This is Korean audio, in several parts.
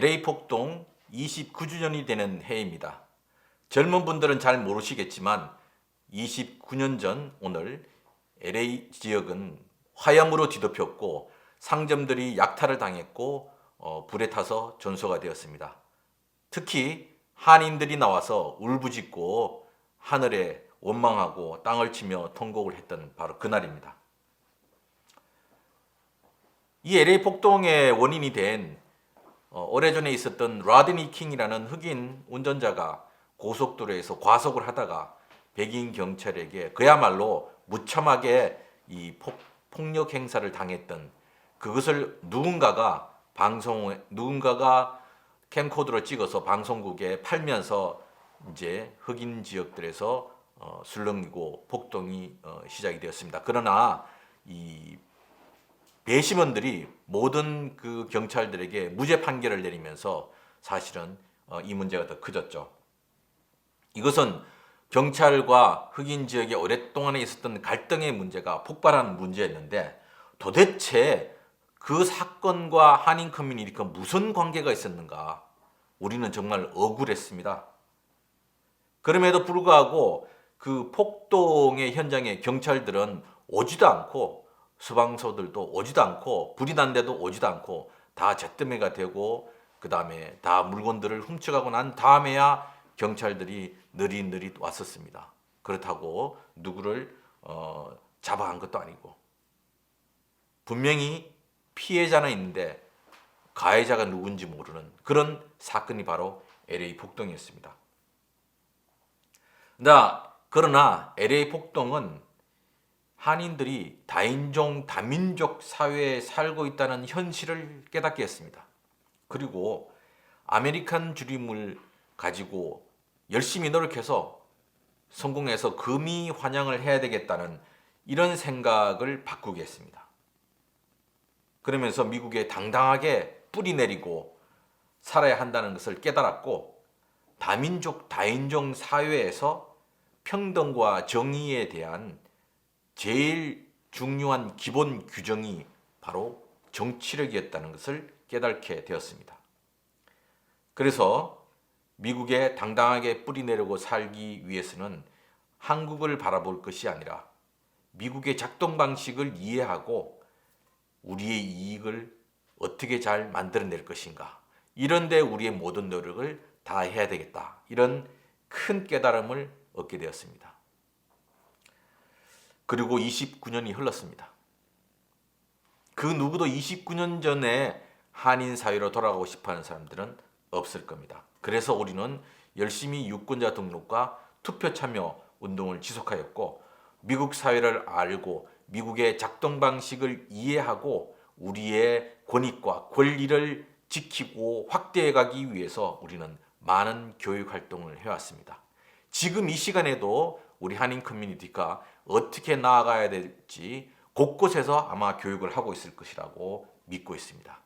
LA 폭동 29주년이 되는 해입니다. 젊은 분들은 잘 모르시겠지만 29년 전 오늘 LA 지역은 화염으로 뒤덮였고 상점들이 약탈을 당했고 불에 타서 전소가 되었습니다. 특히 한인들이 나와서 울부짖고 하늘에 원망하고 땅을 치며 통곡을 했던 바로 그날입니다. 이 LA 폭동의 원인이 된 오래전에 있었던 라드니 킹이라는 흑인 운전자가 고속도로에서 과속을 하다가 백인 경찰에게 그야말로 무참하게 이 폭력 행사를 당했던 그것을 누군가가 캠코더로 찍어서 방송국에 팔면서 이제 흑인 지역들에서 술렁이고 폭동이 시작이 되었습니다. 그러나 이 배심원들이 모든 그 경찰들에게 무죄 판결을 내리면서 사실은 이 문제가 더 커졌죠. 이것은 경찰과 흑인 지역에 오랫동안에 있었던 갈등의 문제가 폭발한 문제였는데 도대체 그 사건과 한인 커뮤니티가 무슨 관계가 있었는가? 우리는 정말 억울했습니다. 그럼에도 불구하고 그 폭동의 현장에 경찰들은 오지도 않고 소방서들도 오지도 않고 불이 난데도 오지도 않고 다 잿더미가 되고 그 다음에 다 물건들을 훔쳐가고 난 다음에야 경찰들이 느릿느릿 왔었습니다. 그렇다고 누구를 잡아간 것도 아니고 분명히 피해자는 있는데 가해자가 누군지 모르는 그런 사건이 바로 LA 폭동이었습니다. 그러나 LA 폭동은 한인들이 다인종, 다민족 사회에 살고 있다는 현실을 깨닫게 했습니다. 그리고 아메리칸 드림을 가지고 열심히 노력해서 성공해서 금이 환영을 해야 되겠다는 이런 생각을 바꾸게 했습니다. 그러면서 미국에 당당하게 뿌리 내리고 살아야 한다는 것을 깨달았고 다민족, 다인종 사회에서 평등과 정의에 대한 제일 중요한 기본 규정이 바로 정치력이었다는 것을 깨닫게 되었습니다. 그래서 미국에 당당하게 뿌리내리고 살기 위해서는 한국을 바라볼 것이 아니라 미국의 작동 방식을 이해하고 우리의 이익을 어떻게 잘 만들어낼 것인가 이런 데 우리의 모든 노력을 다해야 되겠다 이런 큰 깨달음을 얻게 되었습니다. 그리고 29년이 흘렀습니다. 그 누구도 29년 전에 한인 사회로 돌아가고 싶어하는 사람들은 없을 겁니다. 그래서 우리는 열심히 유권자 등록과 투표 참여 운동을 지속하였고 미국 사회를 알고 미국의 작동 방식을 이해하고 우리의 권익과 권리를 지키고 확대해 가기 위해서 우리는 많은 교육 활동을 해왔습니다. 지금 이 시간에도 우리 한인 커뮤니티가 어떻게 나아가야 될지 곳곳에서 아마 교육을 하고 있을 것이라고 믿고 있습니다.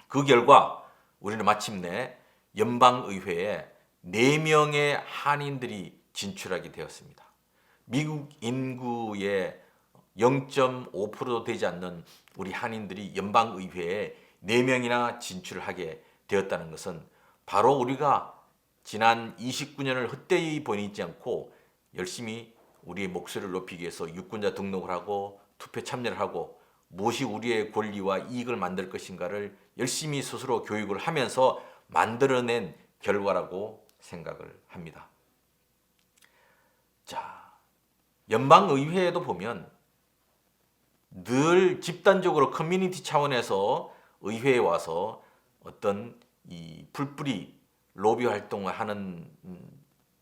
그 결과 우리는 마침내 연방의회에 4명의 한인들이 진출하게 되었습니다. 미국 인구의 0.5%도 되지 않는 우리 한인들이 연방의회에 4명이나 진출하게 되었다는 것은 바로 우리가 지난 29년을 헛되이 보내지 않고 열심히 우리의 목소리를 높이기 위해서 유권자 등록을 하고 투표 참여를 하고 무엇이 우리의 권리와 이익을 만들 것인가를 열심히 스스로 교육을 하면서 만들어낸 결과라고 생각을 합니다. 자, 연방의회에도 보면 늘 집단적으로 커뮤니티 차원에서 의회에 와서 어떤 이 풀뿌리 로비 활동을 하는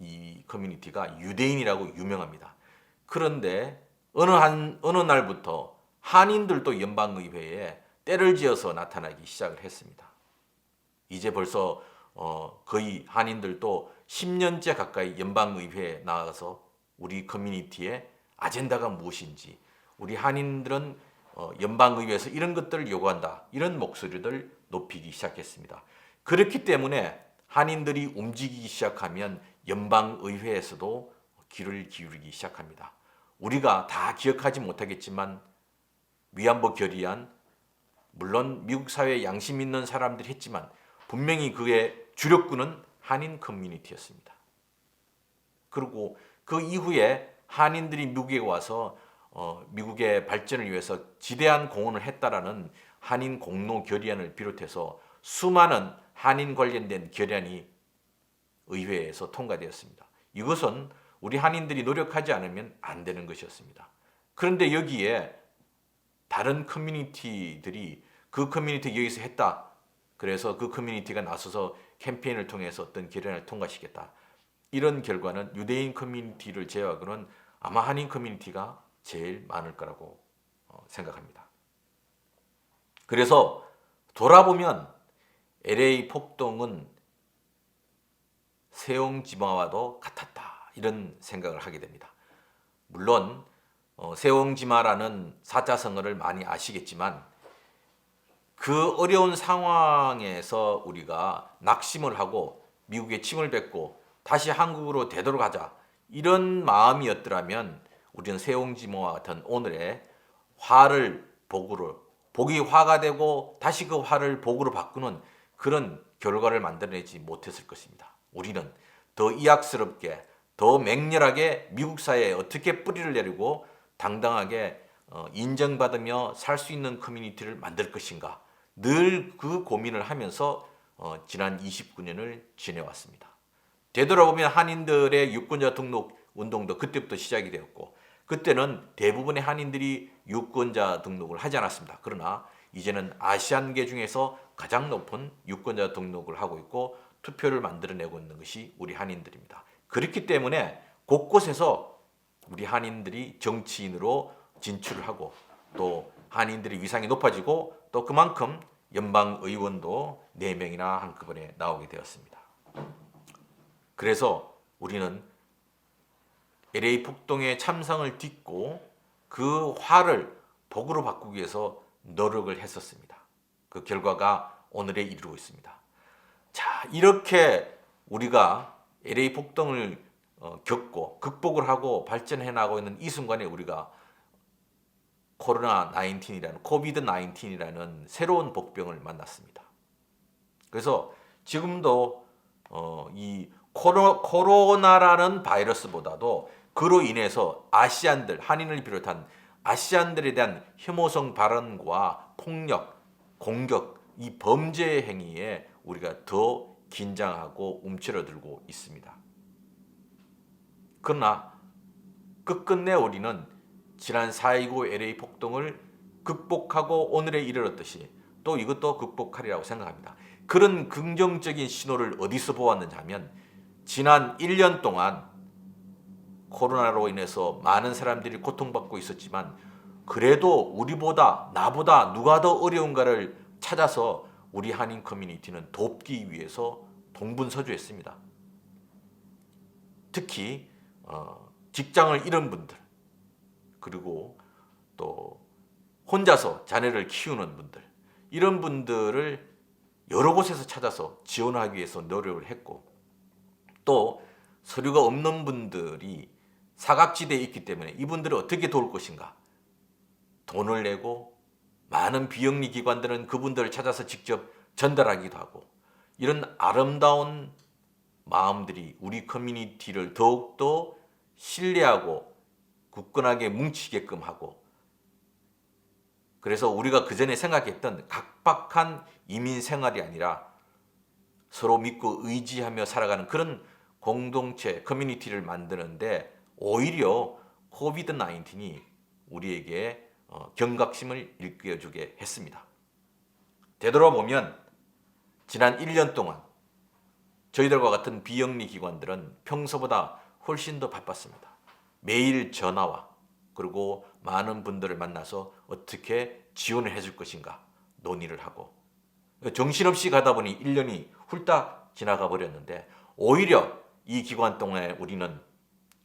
이 커뮤니티가 유대인이라고 유명합니다. 그런데 어느 날부터 한인들도 연방의회에 때를 지어서 나타나기 시작을 했습니다. 이제 벌써 거의 한인들도 10년째 가까이 연방의회에 나가서 우리 커뮤니티의 아젠다가 무엇인지 우리 한인들은 연방의회에서 이런 것들을 요구한다. 이런 목소리를 높이기 시작했습니다. 그렇기 때문에 한인들이 움직이기 시작하면 연방의회에서도 귀를 기울이기 시작합니다. 우리가 다 기억하지 못하겠지만 위안부 결의안 물론 미국 사회에 양심 있는 사람들이 했지만 분명히 그의 주력군은 한인 커뮤니티였습니다. 그리고 그 이후에 한인들이 미국에 와서 미국의 발전을 위해서 지대한 공헌을 했다라는 한인 공로 결의안을 비롯해서 수많은 한인 관련된 결의안이 의회에서 통과되었습니다. 이것은 우리 한인들이 노력하지 않으면 안 되는 것이었습니다. 그런데 여기에 다른 커뮤니티들이 그 커뮤니티 여기서 했다. 그래서 그 커뮤니티가 나서서 캠페인을 통해서 어떤 결의안을 통과시켰다. 이런 결과는 유대인 커뮤니티를 제외하고는 아마 한인 커뮤니티가 제일 많을 거라고 생각합니다. 그래서 돌아보면 LA 폭동은 세옹지마와도 같았다. 이런 생각을 하게 됩니다. 물론 세옹지마라는 사자성어를 많이 아시겠지만 그 어려운 상황에서 우리가 낙심을 하고 미국에 침을 뱉고 다시 한국으로 되돌아가자 이런 마음이었더라면 우리는 세옹지마와 같은 오늘의 화를 복으로, 복이 화가 되고 다시 그 화를 복으로 바꾸는 그런 결과를 만들어내지 못했을 것입니다. 우리는 더 이악스럽게 더 맹렬하게 미국 사회에 어떻게 뿌리를 내리고 당당하게 인정받으며 살 수 있는 커뮤니티를 만들 것인가 늘 그 고민을 하면서 지난 29년을 지내왔습니다. 되돌아보면 한인들의 유권자 등록 운동도 그때부터 시작이 되었고 그때는 대부분의 한인들이 유권자 등록을 하지 않았습니다. 그러나 이제는 아시안계 중에서 가장 높은 유권자 등록을 하고 있고 투표를 만들어내고 있는 것이 우리 한인들입니다. 그렇기 때문에 곳곳에서 우리 한인들이 정치인으로 진출을 하고 또 한인들의 위상이 높아지고 또 그만큼 연방의원도 4명이나 한꺼번에 나오게 되었습니다. 그래서 우리는 LA 폭동의 참상을 딛고 그 화를 복으로 바꾸기 위해서 노력을 했었습니다. 그 결과가 오늘에 이르고 있습니다. 자, 이렇게 우리가 LA 폭동을 겪고 극복을 하고 발전해 나가고 있는 이 순간에 우리가 코비드 19이라는 새로운 복병을 만났습니다. 그래서 지금도 이 코로나라는 바이러스보다도 그로 인해서 아시안들, 한인을 비롯한 아시안들에 대한 혐오성 발언과 폭력, 공격, 이 범죄 행위에 우리가 더 긴장하고 움츠러들고 있습니다. 그러나 끝끝내 우리는 지난 4.29 LA 폭동을 극복하고 오늘에 이르렀듯이 또 이것도 극복하리라고 생각합니다. 그런 긍정적인 신호를 어디서 보았는지 하면 지난 1년 동안 코로나로 인해서 많은 사람들이 고통받고 있었지만 그래도 우리보다 나보다 누가 더 어려운가를 찾아서 우리 한인 커뮤니티는 돕기 위해서 동분서주했습니다. 특히 직장을 잃은 분들 그리고 또 혼자서 자녀를 키우는 분들 이런 분들을 여러 곳에서 찾아서 지원하기 위해서 노력을 했고 또 서류가 없는 분들이 사각지대에 있기 때문에 이분들을 어떻게 도울 것인가 돈을 내고 많은 비영리 기관들은 그분들을 찾아서 직접 전달하기도 하고 이런 아름다운 마음들이 우리 커뮤니티를 더욱더 신뢰하고 굳건하게 뭉치게끔 하고 그래서 우리가 그전에 생각했던 각박한 이민 생활이 아니라 서로 믿고 의지하며 살아가는 그런 공동체 커뮤니티를 만드는데 오히려 코비드 19이 우리에게 경각심을 일깨워주게 했습니다. 되돌아보면 지난 1년 동안 저희들과 같은 비영리 기관들은 평소보다 훨씬 더 바빴습니다. 매일 전화와 그리고 많은 분들을 만나서 어떻게 지원을 해줄 것인가 논의를 하고 정신없이 가다 보니 1년이 훌딱 지나가 버렸는데 오히려 이 기간 동안에 우리는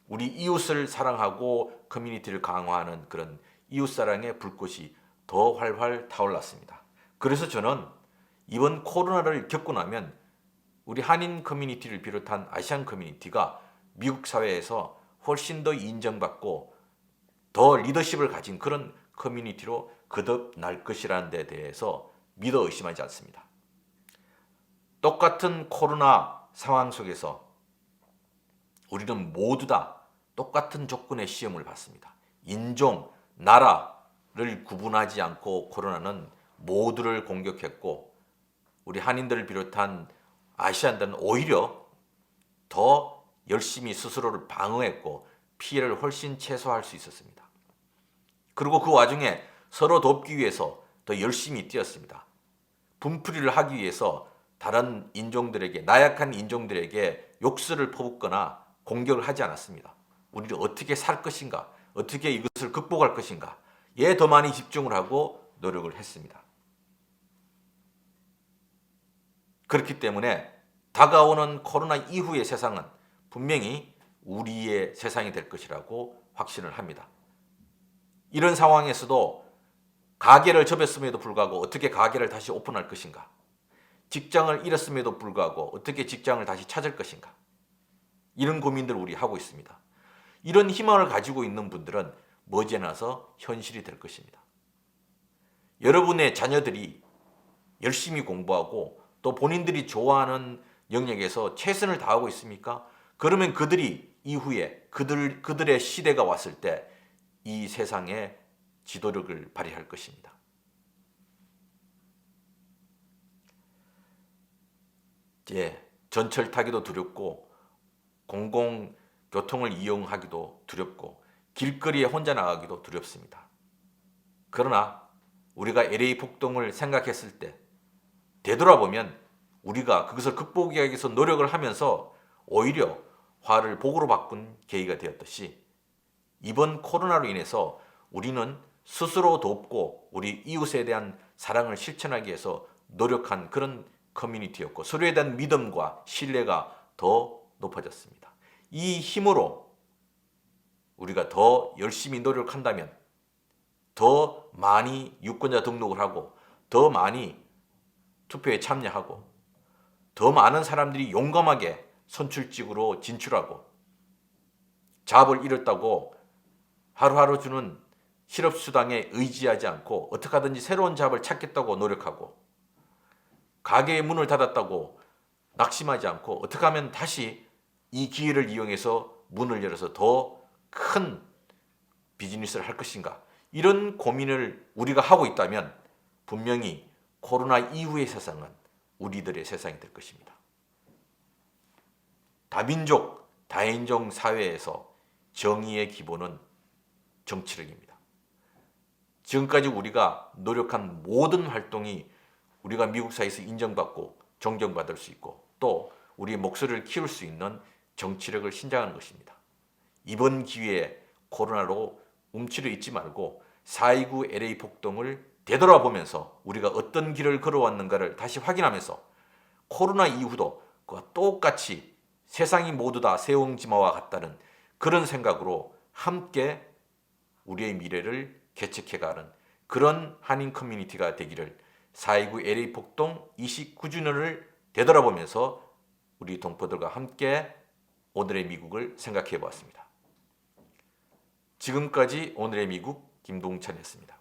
우리 이웃을 사랑하고 커뮤니티를 강화하는 그런 이웃사랑의 불꽃이 더 활활 타올랐습니다. 그래서 저는 이번 코로나를 겪고 나면 우리 한인 커뮤니티를 비롯한 아시안 커뮤니티가 미국 사회에서 훨씬 더 인정받고 더 리더십을 가진 그런 커뮤니티로 거듭날 것이라는 데 대해서 믿어 의심하지 않습니다. 똑같은 코로나 상황 속에서 우리는 모두 다 똑같은 조건의 시험을 받습니다. 인종, 나라를 구분하지 않고 코로나는 모두를 공격했고 우리 한인들을 비롯한 아시안들은 오히려 더 열심히 스스로를 방어했고 피해를 훨씬 최소화할 수 있었습니다. 그리고 그 와중에 서로 돕기 위해서 더 열심히 뛰었습니다. 분풀이를 하기 위해서 다른 인종들에게, 나약한 인종들에게 욕설을 퍼붓거나 공격을 하지 않았습니다. 우리는 어떻게 살 것인가, 어떻게 이것을 극복할 것인가에 더 많이 집중을 하고 노력을 했습니다. 그렇기 때문에 다가오는 코로나 이후의 세상은 분명히 우리의 세상이 될 것이라고 확신을 합니다. 이런 상황에서도 가게를 접었음에도 불구하고 어떻게 가게를 다시 오픈할 것인가? 직장을 잃었음에도 불구하고 어떻게 직장을 다시 찾을 것인가? 이런 고민들을 우리 하고 있습니다. 이런 희망을 가지고 있는 분들은 머지않아서 현실이 될 것입니다. 여러분의 자녀들이 열심히 공부하고 또 본인들이 좋아하는 영역에서 최선을 다하고 있습니까? 그러면 그들이 이후에 그들의 시대가 왔을 때 이 세상에 지도력을 발휘할 것입니다. 전철 타기도 두렵고 공공교통을 이용하기도 두렵고 길거리에 혼자 나가기도 두렵습니다. 그러나 우리가 LA 폭동을 생각했을 때 되돌아보면 우리가 그것을 극복하기 위해서 노력을 하면서 오히려 화를 복으로 바꾼 계기가 되었듯이 이번 코로나로 인해서 우리는 스스로 돕고 우리 이웃에 대한 사랑을 실천하기 위해서 노력한 그런 커뮤니티였고 서로에 대한 믿음과 신뢰가 더 높아졌습니다. 이 힘으로 우리가 더 열심히 노력한다면 더 많이 유권자 등록을 하고 더 많이 투표에 참여하고 더 많은 사람들이 용감하게 선출직으로 진출하고 잡을 잃었다고 하루하루 주는 실업수당에 의지하지 않고 어떻게 하든지 새로운 잡을 찾겠다고 노력하고 가게의 문을 닫았다고 낙심하지 않고 어떻게 하면 다시 이 기회를 이용해서 문을 열어서 더 큰 비즈니스를 할 것인가 이런 고민을 우리가 하고 있다면 분명히 코로나 이후의 세상은 우리들의 세상이 될 것입니다. 다민족, 다인종 사회에서 정의의 기본은 정치력입니다. 지금까지 우리가 노력한 모든 활동이 우리가 미국 사회에서 인정받고 존경받을 수 있고 또 우리의 목소리를 키울 수 있는 정치력을 신장하는 것입니다. 이번 기회에 코로나로 움츠려 있지 말고 4.29 LA 폭동을 되돌아보면서 우리가 어떤 길을 걸어왔는가를 다시 확인하면서 코로나 이후도 그와 똑같이 세상이 모두 다 새옹지마와 같다는 그런 생각으로 함께 우리의 미래를 개척해가는 그런 한인 커뮤니티가 되기를 4.29 LA 폭동 29주년을 되돌아보면서 우리 동포들과 함께 오늘의 미국을 생각해 보았습니다. 지금까지 오늘의 미국 김동찬이었습니다.